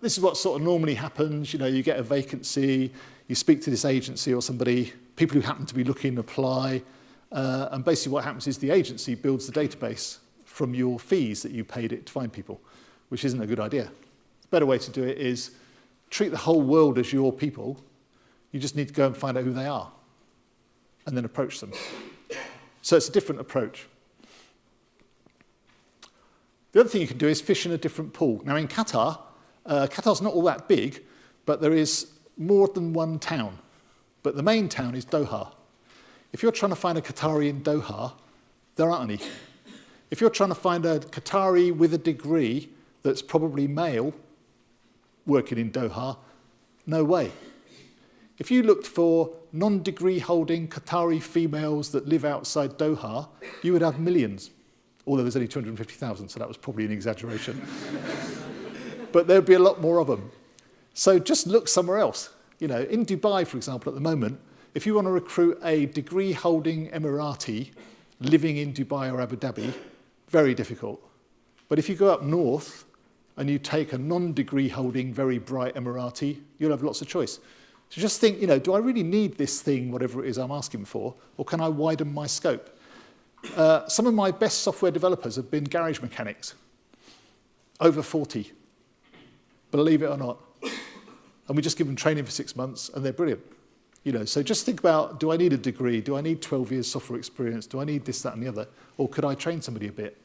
this is what sort of normally happens. You get a vacancy, you speak to this agency or somebody, people who happen to be looking apply, and basically what happens is the agency builds the database from your fees that you paid it to find people, which isn't a good idea. The better way to do it is treat the whole world as your people. You just need to go and find out who they are, and then approach them. So it's a different approach. The other thing you can do is fish in a different pool. Now in Qatar, Qatar's not all that big, but there is more than one town. But the main town is Doha. If you're trying to find a Qatari in Doha, there aren't any. If you're trying to find a Qatari with a degree that's probably male working in Doha, no way. If you looked for non-degree holding Qatari females that live outside Doha, you would have millions. Although there's only 250,000, so that was probably an exaggeration. But there'd be a lot more of them. So just look somewhere else. In Dubai, for example, at the moment, if you want to recruit a degree-holding Emirati living in Dubai or Abu Dhabi, very difficult. But if you go up north and you take a non-degree-holding, very bright Emirati, you'll have lots of choice. So just think, do I really need this thing, whatever it is I'm asking for, or can I widen my scope? Some of my best software developers have been garage mechanics, over 40, believe it or not. And we just give them training for 6 months, and they're brilliant. So just think about, do I need a degree? Do I need 12 years software experience? Do I need this, that, and the other? Or could I train somebody a bit?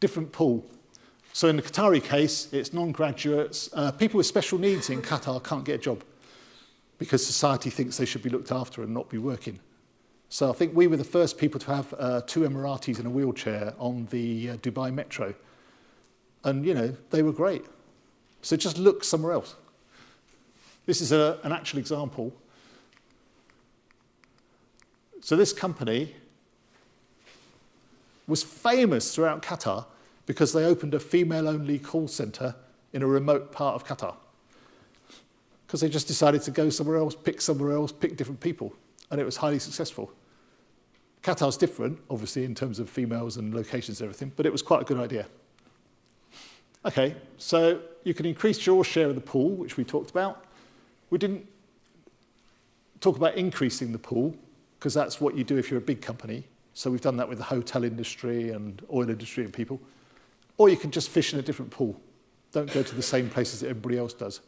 Different pool. So in the Qatari case, it's non-graduates. People with special needs in Qatar can't get a job because society thinks they should be looked after and not be working. So I think we were the first people to have 2 Emiratis in a wheelchair on the Dubai metro. And, they were great. So just look somewhere else. This is an actual example. So this company was famous throughout Qatar because they opened a female-only call center in a remote part of Qatar. Because they just decided to go somewhere else, pick different people. And it was highly successful. Qatar's different, obviously, in terms of females and locations and everything, but it was quite a good idea. Okay, so you can increase your share of the pool, which we talked about. We didn't talk about increasing the pool, because that's what you do if you're a big company. So we've done that with the hotel industry and oil industry and people. Or you can just fish in a different pool. Don't go to the same places that everybody else does.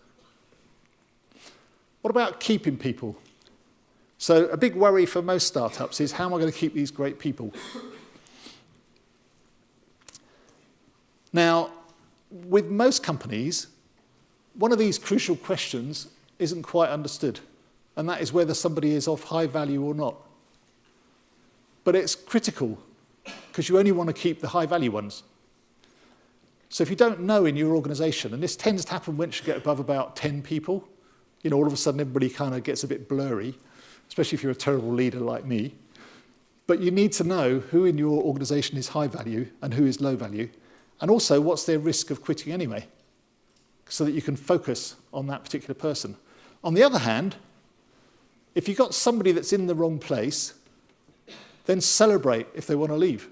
What about keeping people? So a big worry for most startups is, how am I going to keep these great people? Now, with most companies, one of these crucial questions isn't quite understood, and that is whether somebody is of high value or not. But it's critical, because you only want to keep the high value ones. So if you don't know in your organization, and this tends to happen once you get above about 10 people, all of a sudden everybody kind of gets a bit blurry, especially if you're a terrible leader like me. But you need to know who in your organization is high value and who is low value, and also what's their risk of quitting anyway, so that you can focus on that particular person. On the other hand, if you've got somebody that's in the wrong place, then celebrate if they want to leave,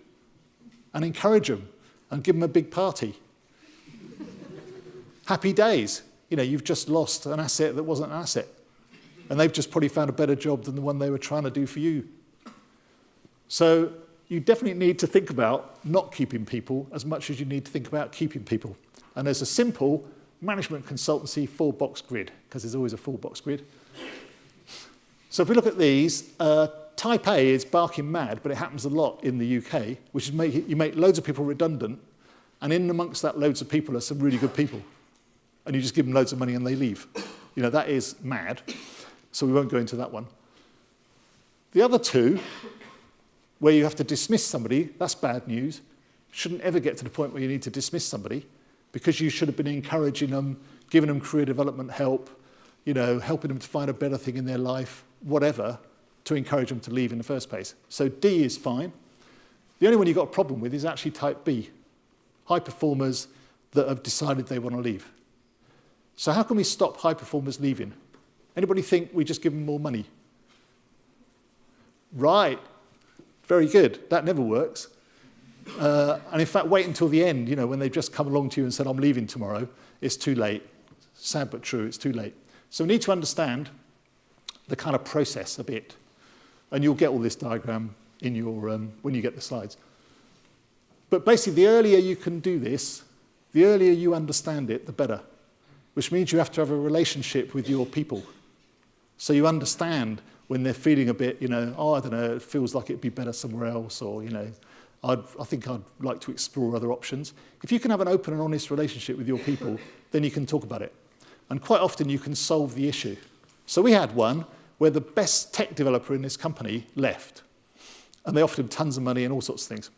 and encourage them, and give them a big party. Happy days. You've just lost an asset that wasn't an asset. And they've just probably found a better job than the one they were trying to do for you. So you definitely need to think about not keeping people as much as you need to think about keeping people. And there's a simple management consultancy 4-box grid, because there's always a 4-box grid. So if we look at these, type A is barking mad, but it happens a lot in the UK, which is you make loads of people redundant, and in amongst that loads of people are some really good people. And you just give them loads of money and they leave. That is mad. So we won't go into that one. The other 2, where you have to dismiss somebody, that's bad news. Shouldn't ever get to the point where you need to dismiss somebody, because you should have been encouraging them, giving them career development help, helping them to find a better thing in their life, whatever, to encourage them to leave in the first place. So D is fine. The only one you've got a problem with is actually type B, high performers that have decided they want to leave. So how can we stop high performers leaving? Anybody think we just give them more money? Right. Very good. That never works. And in fact, wait until the end, when they've just come along to you and said, I'm leaving tomorrow. It's too late. Sad but true, it's too late. So we need to understand the kind of process a bit. And you'll get all this diagram in your when you get the slides. But basically, the earlier you can do this, the earlier you understand it, the better. Which means you have to have a relationship with your people. So you understand when they're feeling a bit, I don't know, it feels like it'd be better somewhere else, or, I think I'd like to explore other options. If you can have an open and honest relationship with your people, then you can talk about it. And quite often you can solve the issue. So we had one where the best tech developer in this company left. And they offered him tons of money and all sorts of things.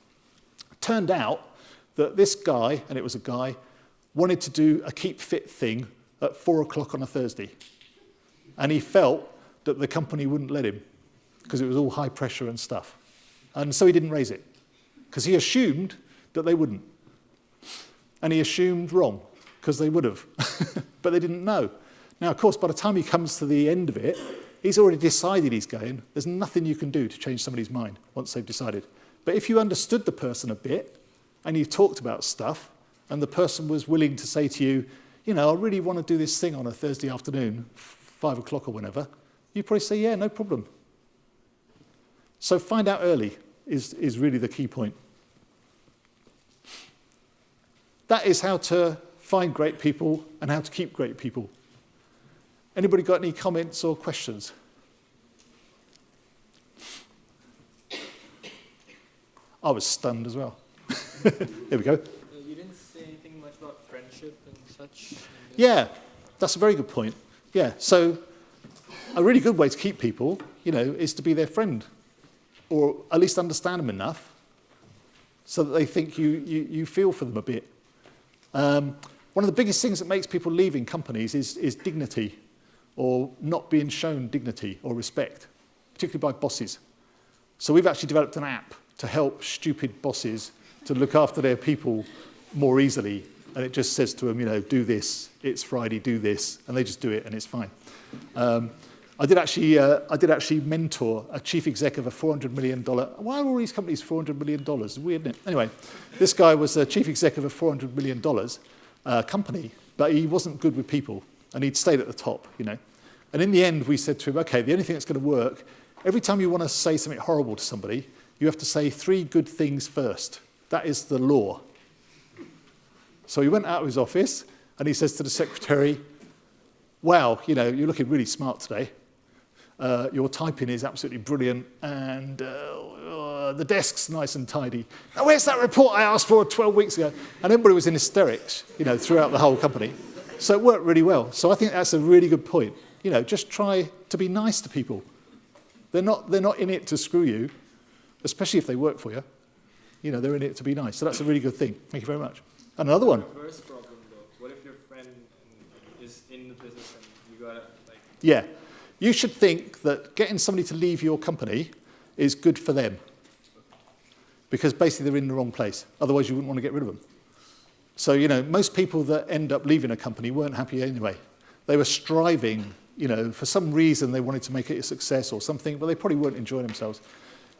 It turned out that this guy, and it was a guy, wanted to do a keep fit thing at 4 o'clock on a Thursday. And he felt that the company wouldn't let him, because it was all high pressure and stuff. And so he didn't raise it, because he assumed that they wouldn't. And he assumed wrong, because they would have. But they didn't know. Now, of course, by the time he comes to the end of it, he's already decided he's going. There's nothing you can do to change somebody's mind once they've decided. But if you understood the person a bit, and you talked about stuff, and the person was willing to say to you, I really want to do this thing on a Thursday afternoon, 5 o'clock or whenever, you'd probably say, yeah, no problem. So find out early is really the key point. That is how to find great people and how to keep great people. Anybody got any comments or questions? I was stunned as well. Here we go. You didn't say anything much about friendship and such. Yeah, that's a very good point. Yeah, so a really good way to keep people, is to be their friend, or at least understand them enough so that they think you feel for them a bit. One of the biggest things that makes people leaving companies is dignity, or not being shown dignity or respect, particularly by bosses. So we've actually developed an app to help stupid bosses to look after their people more easily. And it just says to them, do this, it's Friday, do this, and they just do it and it's fine. I did actually mentor a chief exec of a $400 million, why are all these companies $400 million? Weird, isn't it? Anyway, this guy was a chief exec of a $400 million company, but he wasn't good with people, and he'd stayed at the top, And in the end, we said to him, okay, the only thing that's going to work, every time you want to say something horrible to somebody, you have to say 3 good things first. That is the law. So he went out of his office, and he says to the secretary, wow, you're looking really smart today. Your typing is absolutely brilliant, and the desk's nice and tidy. Now, where's that report I asked for 12 weeks ago? And everybody was in hysterics, throughout the whole company. So it worked really well. So I think that's a really good point. Just try to be nice to people. They're not in it to screw you, especially if they work for you. They're in it to be nice. So that's a really good thing. Thank you very much. And another one. Reverse problem, though. What if your friend is in the business and you gotta Yeah. You should think that getting somebody to leave your company is good for them. Because basically they're in the wrong place. Otherwise you wouldn't want to get rid of them. So, most people that end up leaving a company weren't happy anyway. They were striving, for some reason they wanted to make it a success or something, but they probably weren't enjoying themselves.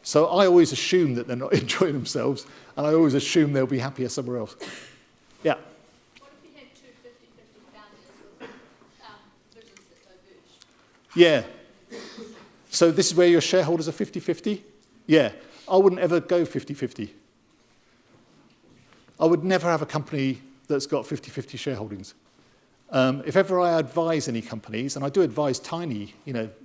So I always assume that they're not enjoying themselves, and I always assume they'll be happier somewhere else. Yeah. What if you had 2 50-50 founders with visions that diverge? Yeah. So this is where your shareholders are 50-50? Yeah. I wouldn't ever go 50-50. I would never have a company that's got 50-50 shareholdings. If ever I advise any companies, and I do advise tiny,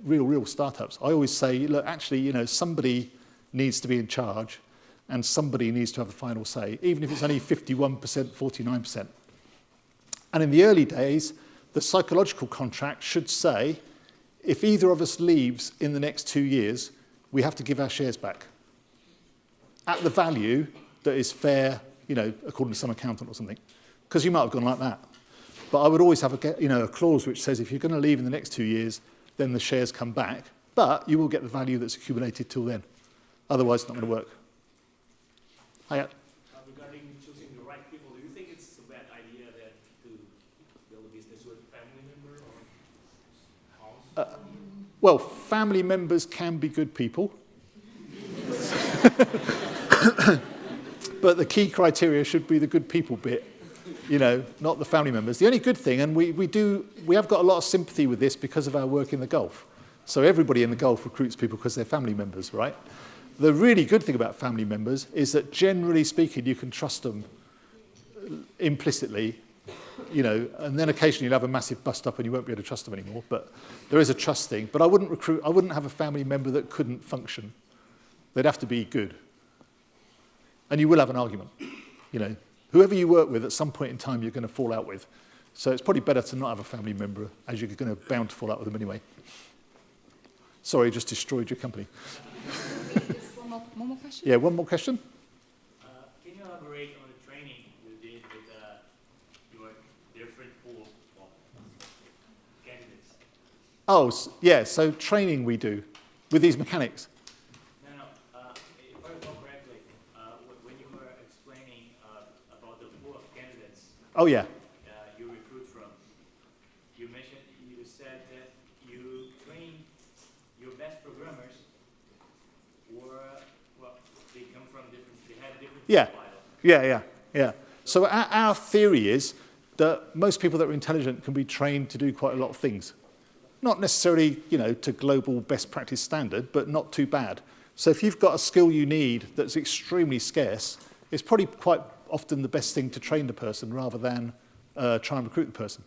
real startups, I always say, look, actually, somebody needs to be in charge, and somebody needs to have the final say, even if it's only 51%, 49%. And in the early days, the psychological contract should say, if either of us leaves in the next 2 years, we have to give our shares back at the value that is fair, according to some accountant or something. Because you might have gone like that. But I would always have a clause which says if you're going to leave in the next 2 years, then the shares come back, but you will get the value that's accumulated till then. Otherwise, it's not going to work. Hiya. Regarding choosing the right people, do you think it's a bad idea to build a business with a family member or house? Well, family members can be good people. But the key criteria should be the good people bit, not the family members. The only good thing, and we have got a lot of sympathy with this because of our work in the Gulf. So everybody in the Gulf recruits people because they're family members, right? The really good thing about family members is that generally speaking, you can trust them implicitly, and then occasionally you'll have a massive bust up and you won't be able to trust them anymore. But there is a trust thing. But I wouldn't have a family member that couldn't function. They'd have to be good. And you will have an argument, Whoever you work with, at some point in time, you're going to fall out with. So it's probably better to not have a family member, as you're going to bound to fall out with them anyway. Sorry, I just destroyed your company. One more question? Yeah, one more question. Can you elaborate on the training you did with your different pool of candidates? Oh, yeah, so training we do with these mechanics. No. If I recall correctly, when you were explaining about the pool of candidates Oh, yeah. You recruit from, you said that you train your best programmers they come from they had a different Yeah. profile. Yeah. So our theory is, that most people that are intelligent can be trained to do quite a lot of things. Not necessarily, to global best practice standard, but not too bad. So if you've got a skill you need that's extremely scarce, it's probably quite often the best thing to train the person rather than try and recruit the person.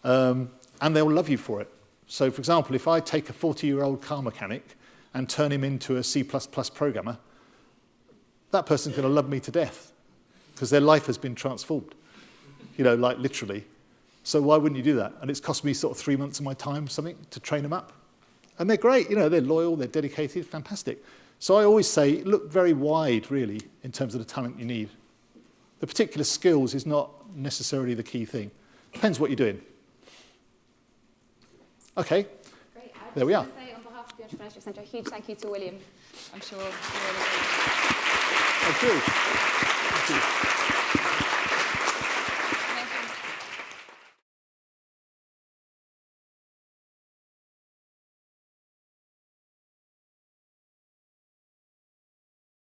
And they'll love you for it. So for example, if I take a 40-year-old car mechanic and turn him into a C++ programmer, that person's going to love me to death because their life has been transformed, like literally. So why wouldn't you do that? And it's cost me sort of 3 months of my time, something, to train them up. And they're great, they're loyal, they're dedicated, fantastic. So I always say, look very wide, really, in terms of the talent you need. The particular skills is not necessarily the key thing. Depends what you're doing. Okay, Great. There we are. I just want to say on behalf of the Entrepreneurship Centre, a huge thank you to William. I'm sure you're really Thank you. Thank you.